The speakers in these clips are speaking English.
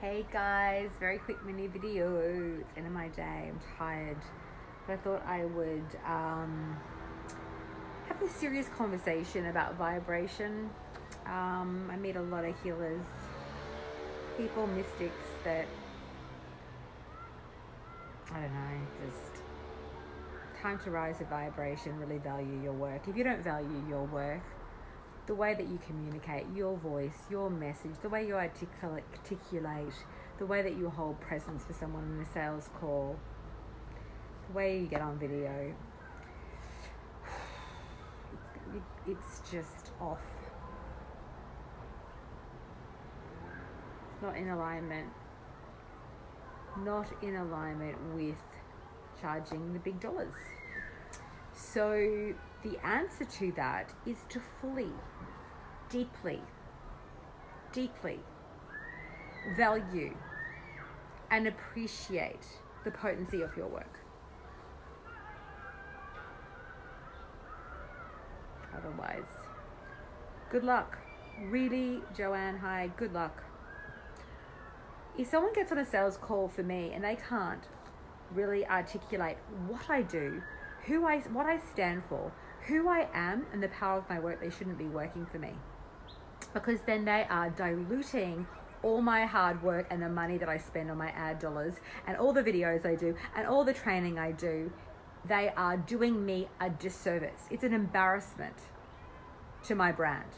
Hey guys, very quick mini video. It's the end of my day. I'm tired, but I thought I would have a serious conversation about vibration. I meet a lot of healers, people, mystics that I don't know, just time to rise to vibration. Really value your work. If you don't value your work, the way that you communicate, your voice, your message, the way you articulate, the way that you hold presence for someone in a sales call, the way you get on video, it's just off. It's not in alignment. Not in alignment with charging the big dollars. So the answer to that is to fully, deeply value and appreciate the potency of your work. Otherwise, good luck. Really, Joanne, hi, good luck. If someone gets on a sales call for me and they can't really articulate what I do, what I stand for, who I am, and the power of my work, they shouldn't be working for me. Because then they are diluting all my hard work and the money that I spend on my ad dollars and all the videos I do and all the training I do. They are doing me a disservice. It's an embarrassment to my brand.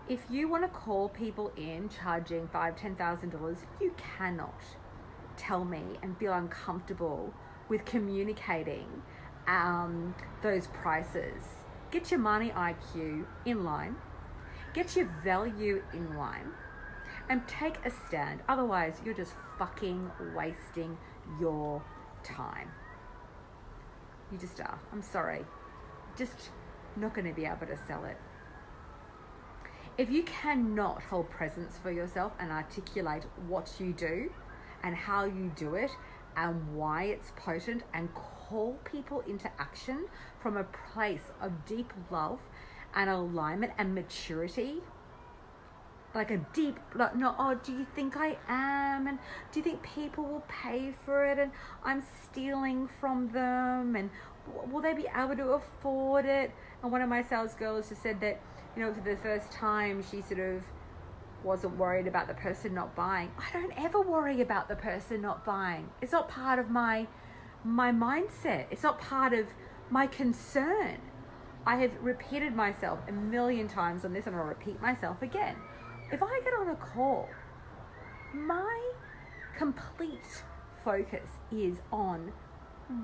If you want to call people in charging $5,000, $10,000, you cannot tell me and feel uncomfortable with communicating those prices. Get your money IQ in line, get your value in line, and take a stand. Otherwise, you're just fucking wasting your time. You just are. I'm sorry. Just not going to be able to sell it. If you cannot hold presence for yourself and articulate what you do and how you do it and why it's potent and call people into action from a place of deep love and alignment and maturity, like a deep, like, no, oh, do you think I am? And do you think people will pay for it? And I'm stealing from them? And will they be able to afford it? And one of my sales girls just said that, you know, for the first time, she sort of wasn't worried about the person not buying. I don't ever worry about the person not buying. It's not part of my mindset. It's not part of my concern. I have repeated myself a million times on this, and I'll repeat myself again. If I get on a call, my complete focus is on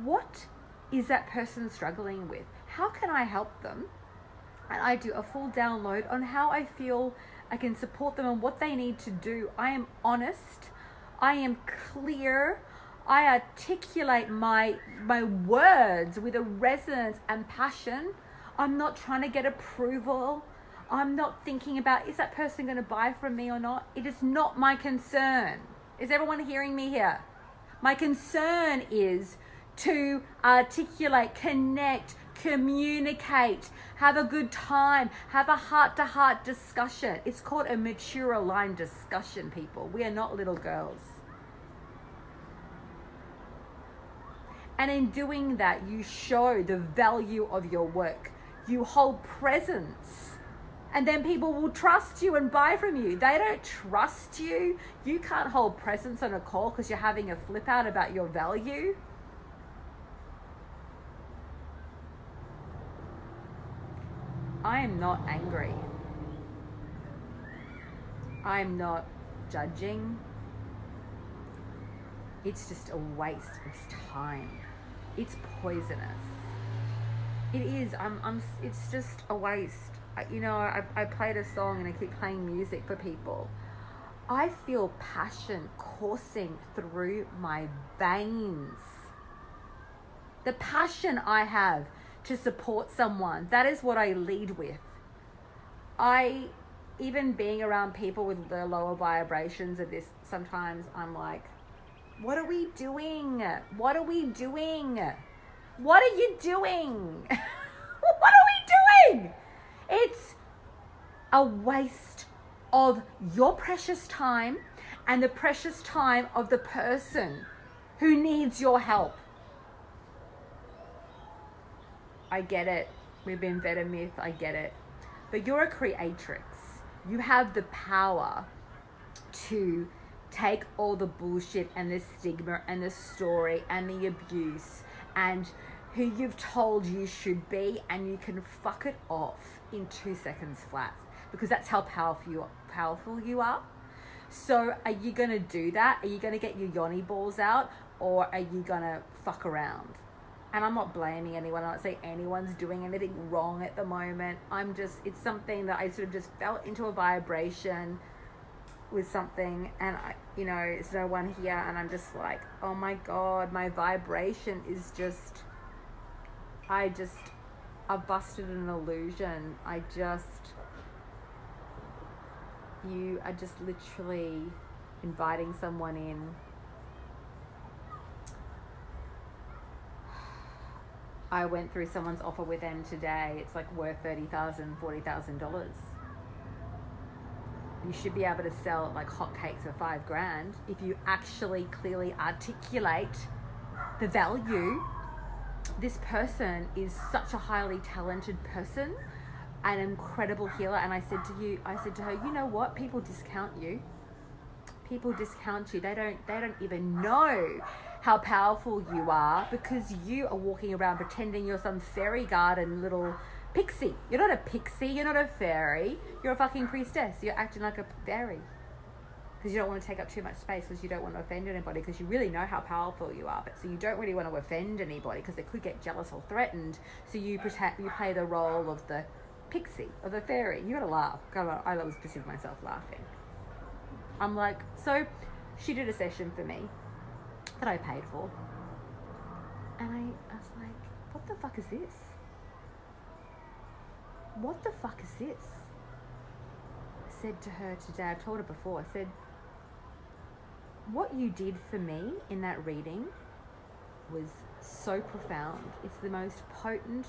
what is that person struggling with? How can I help them? And I do a full download on how I feel I can support them and what they need to do. I am honest. I am clear. I articulate my words with a resonance and passion. I'm not trying to get approval. I'm not thinking about, is that person going to buy from me or not? It is not my concern. Is everyone hearing me here? My concern is to articulate, connect, communicate, have a good time, have a heart-to-heart discussion. It's called a mature aligned discussion, people. We are not little girls. And in doing that, you show the value of your work. You hold presence. And then people will trust you and buy from you. They don't trust you. You can't hold presence on a call because you're having a flip out about your value. I am not angry. I'm not judging. It's just a waste of time. It's poisonous. It is. It's just a waste. You know, I played a song and I keep playing music for people. I feel passion coursing through my veins. The passion I have to support someone, that is what I lead with. Even being around people with the lower vibrations of this, sometimes I'm like, what are we doing? What are we doing? What are you doing? What are we doing? It's a waste of your precious time and the precious time of the person who needs your help. I get it. We've been fed a myth. I get it. But you're a creatrix. You have the power to take all the bullshit and the stigma and the story and the abuse and who you've told you should be, and you can fuck it off in 2 seconds flat, because that's how powerful you are. So are you going to do that? Are you going to get your yoni balls out, or are you going to fuck around? And I'm not blaming anyone. I'm not saying anyone's doing anything wrong at the moment. It's something that I sort of just felt into a vibration with something, and it's no one here, and I'm just like, oh my God, my vibration is just, I busted an illusion. You are just literally inviting someone in. I went through someone's offer with them today. It's like worth $30,000, $40,000. You should be able to sell it like hotcakes for $5,000 if you actually clearly articulate the value. This person is such a highly talented person, an incredible healer. And I said to her, you know what? People discount you. People discount you. They don't even know how powerful you are, because you are walking around pretending you're some fairy garden little pixie. You're not a pixie. You're not a fairy. You're a fucking priestess. You're acting like a fairy because you don't want to take up too much space, because you don't want to offend anybody, because you really know how powerful you are, but so you don't really want to offend anybody because they could get jealous or threatened. So you play the role of the pixie or the fairy. You gotta laugh. I was pissing myself laughing. I'm like, so she did a session for me that I paid for, and I was like, what the fuck is this? What the fuck is this? I said to her today, I've told her before, I said, what you did for me in that reading was so profound. It's the most potent,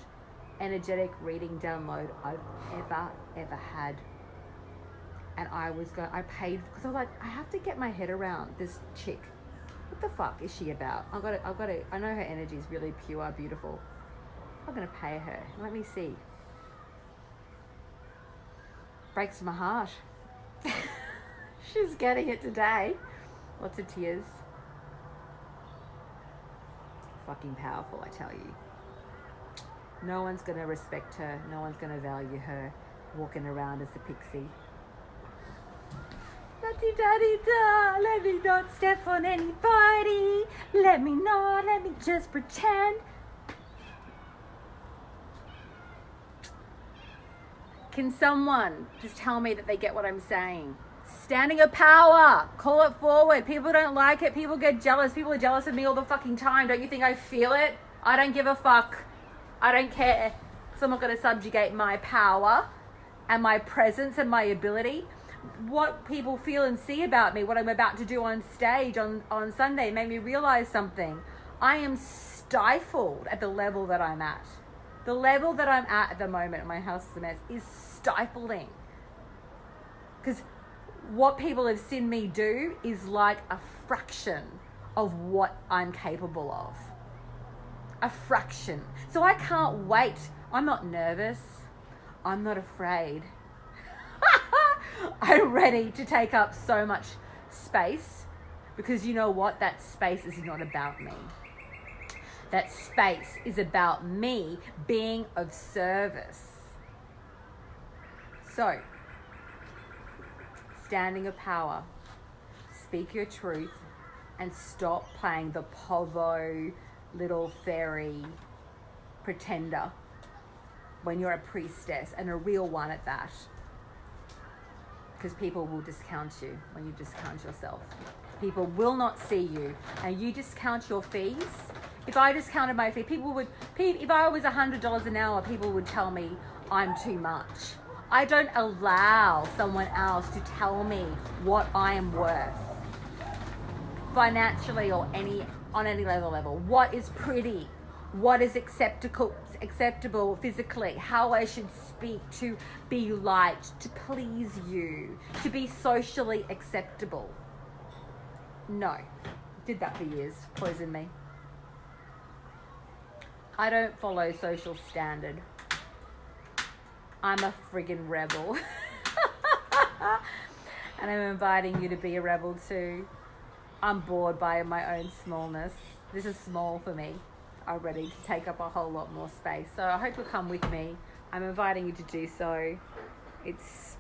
energetic reading download I've ever had. And I paid, because I was like, I have to get my head around this chick. What the fuck is she about? I know her energy is really pure, beautiful. I'm gonna pay her. Let me see. Breaks my heart. She's getting it today. Lots of tears. Fucking powerful, I tell you. No one's gonna respect her. No one's gonna value her walking around as a pixie. Da-dee-da-dee-da. Let me not step on anybody. Let me just pretend. Can someone just tell me that they get what I'm saying? Standing of power. Call it forward. People don't like it. People get jealous. People are jealous of me all the fucking time. Don't you think I feel it? I don't give a fuck. I don't care. Because I'm not going to subjugate my power and my presence and my ability. What people feel and see about me, what I'm about to do on stage on Sunday, made me realize something. I am stifled at the level that I'm at. The level that I'm at the moment in my house is a mess, is stifling. Because what people have seen me do is like a fraction of what I'm capable of. A fraction. So I can't wait. I'm not nervous. I'm not afraid. I'm ready to take up so much space, because you know what? That space is not about me. That space is about me being of service. So, standing of power, speak your truth, and stop playing the povo little fairy pretender when you're a priestess, and a real one at that. Because people will discount you when you discount yourself. People will not see you, and you discount your fees. If I discounted my fee, if I was $100 an hour, people would tell me I'm too much. I don't allow someone else to tell me what I am worth, financially or on any level. What is pretty? what is acceptable physically, how I should speak to be liked, to please you, to be socially acceptable. No. Did that for years. Poisoned me. I don't follow social standard. I'm a friggin' rebel. And I'm inviting you to be a rebel too. I'm bored by my own smallness. This is small for me already to take up a whole lot more space. So I hope you'll come with me. I'm inviting you to do so. It's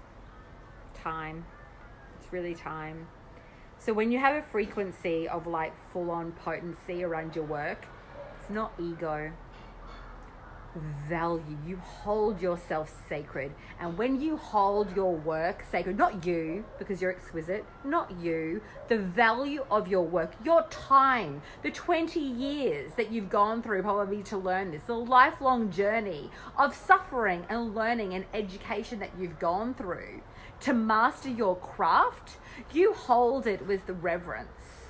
time. It's really time. So when you have a frequency of like full-on potency around your work, it's not ego. Value. You hold yourself sacred. And when you hold your work sacred, not you, because you're exquisite, not you, the value of your work, your time, the 20 years that you've gone through probably to learn this, the lifelong journey of suffering and learning and education that you've gone through to master your craft, you hold it with the reverence,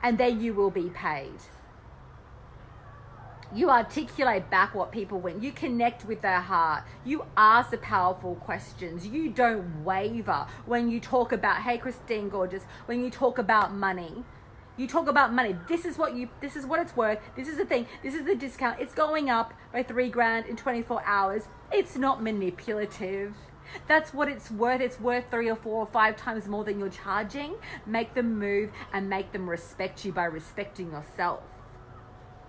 and then you will be paid. You articulate back what people want. You connect with their heart. You ask the powerful questions. You don't waver when you talk about, hey, Christine Gorgeous, when you talk about money. You talk about money. This is what it's worth. This is the thing. This is the discount. It's going up by $3,000 in 24 hours. It's not manipulative. That's what it's worth. It's worth 3 or 4 or 5 times more than you're charging. Make them move and make them respect you by respecting yourself.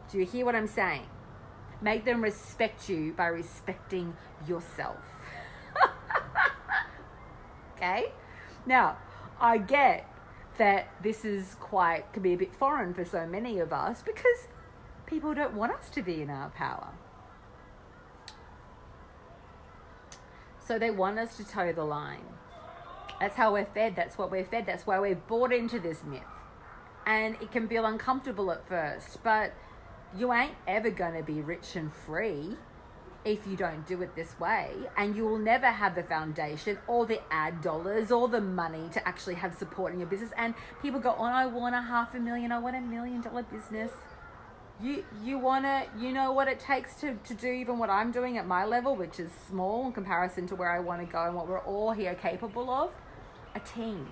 Do you hear what I'm saying? Make them respect you by respecting yourself. Okay? Now, I get that this can be a bit foreign for so many of us because people don't want us to be in our power. So they want us to toe the line. That's how we're fed. That's what we're fed. That's why we're bought into this myth. And it can feel uncomfortable at first, but you ain't ever going to be rich and free if you don't do it this way. And you will never have the foundation or the ad dollars or the money to actually have support in your business. And people go, oh, I want $500,000. I want $1 million business. You know what it takes to do even what I'm doing at my level, which is small in comparison to where I want to go and what we're all here capable of. A team.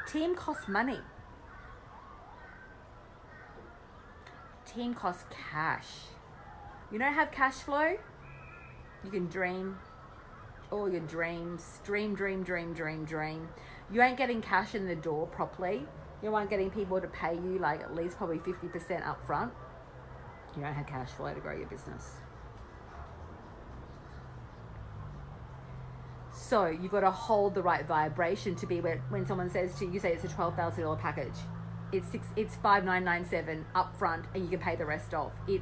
Team costs money. Team costs cash. You don't have cash flow? You can dream all your dreams. Dream. You ain't getting cash in the door properly. You aren't getting people to pay you like at least probably 50% up front. You don't have cash flow to grow your business. So you've got to hold the right vibration to be where when someone says to you, you say it's a $12,000 package. It's $5,997 up front and you can pay the rest off. You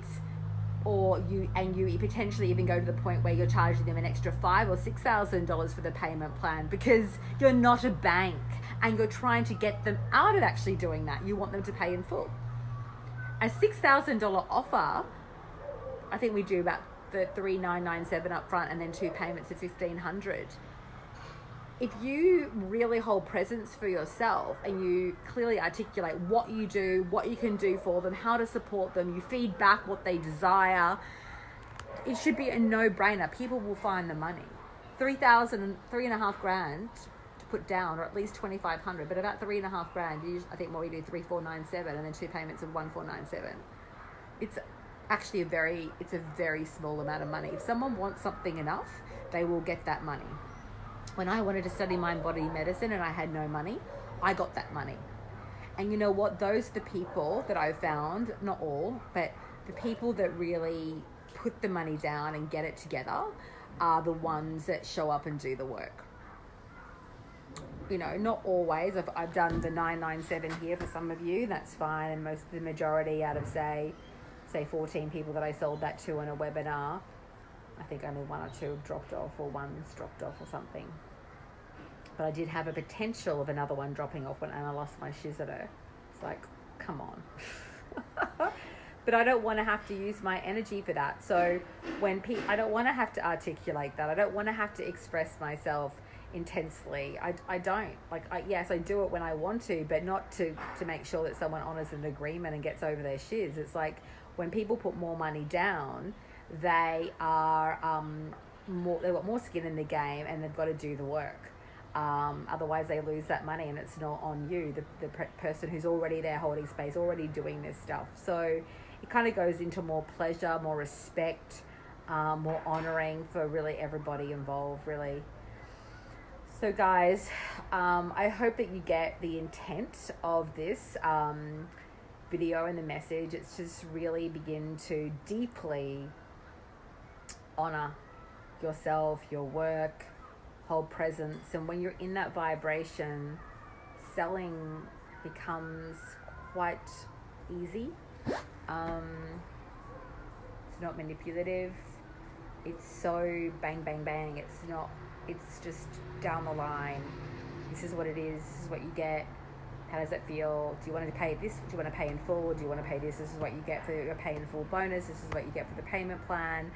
potentially even go to the point where you're charging them an extra $5,000 or $6,000 for the payment plan because you're not a bank and you're trying to get them out of actually doing that. You want them to pay in full. A $6,000 offer, I think we do about the $3,997 up front and then 2 payments of $1,500. If you really hold presence for yourself and you clearly articulate what you do, what you can do for them, how to support them, you feed back what they desire, it should be a no-brainer. People will find the money. $3,500 to put down, or at least $2,500, but about $3,500. I think what we do, 3,497, and then 2 payments of 1,497. It's actually a very small amount of money. If someone wants something enough, they will get that money. When I wanted to study mind-body medicine and I had no money, I got that money. And you know what? Those are the people that I've found, not all, but the people that really put the money down and get it together are the ones that show up and do the work. You know, not always. I've done the 997 here for some of you. That's fine. And the majority out of, say 14 people that I sold that to in a webinar, I think only 1 or 2 have dropped off, or 1's dropped off or something. But I did have a potential of another one dropping off and I lost my shiz at her. It's like, come on. But I don't want to have to use my energy for that. So I don't want to have to articulate that. I don't want to have to express myself intensely. I don't. Like, yes, I do it when I want to, but not to make sure that someone honors an agreement and gets over their shiz. It's like when people put more money down, they are they've got more skin in the game, and they've got to do the work. Otherwise, they lose that money, and it's not on you, the person who's already there holding space, already doing this stuff. So it kind of goes into more pleasure, more respect, more honoring for really everybody involved, really. So, guys, I hope that you get the intent of this video and the message. It's just really begin to deeply honor yourself, your work, hold presence. And when you're in that vibration, selling becomes quite easy. It's not manipulative. It's so bang, bang, bang. It's just down the line. This is what it is. This is what you get. How does it feel? Do you want to pay this? Do you want to pay in full? Do you want to pay this? This is what you get for your pay in full bonus. This is what you get for the payment plan.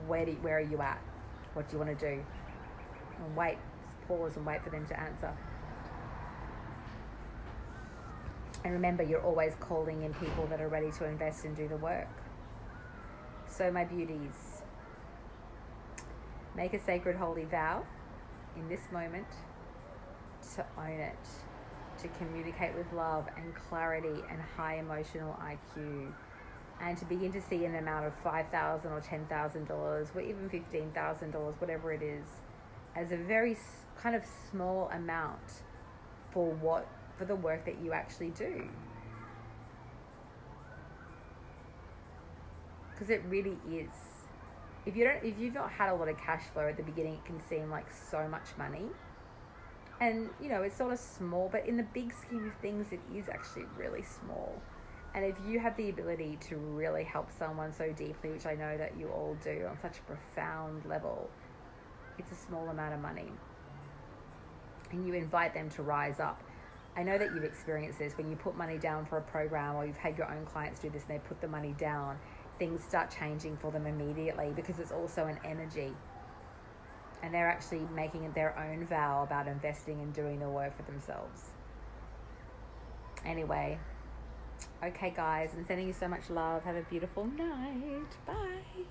Where are you at? What do you want to do? And wait, just pause and wait for them to answer. And remember, you're always calling in people that are ready to invest and do the work. So, my beauties, make a sacred holy vow in this moment to own it, to communicate with love and clarity and high emotional IQ, and to begin to see an amount of $5,000 or $10,000 or even $15,000, whatever it is, as a very kind of small amount for the work that you actually do. Because it really is. If you've not had a lot of cash flow at the beginning, it can seem like so much money. And, it's sort of small, but in the big scheme of things, it is actually really small. And if you have the ability to really help someone so deeply, which I know that you all do on such a profound level, it's a small amount of money. And you invite them to rise up. I know that you've experienced this when you put money down for a program, or you've had your own clients do this and they put the money down, things start changing for them immediately, because it's also an energy. And they're actually making their own vow about investing and doing the work for themselves. Anyway, okay, guys, I'm sending you so much love. Have a beautiful night. Bye.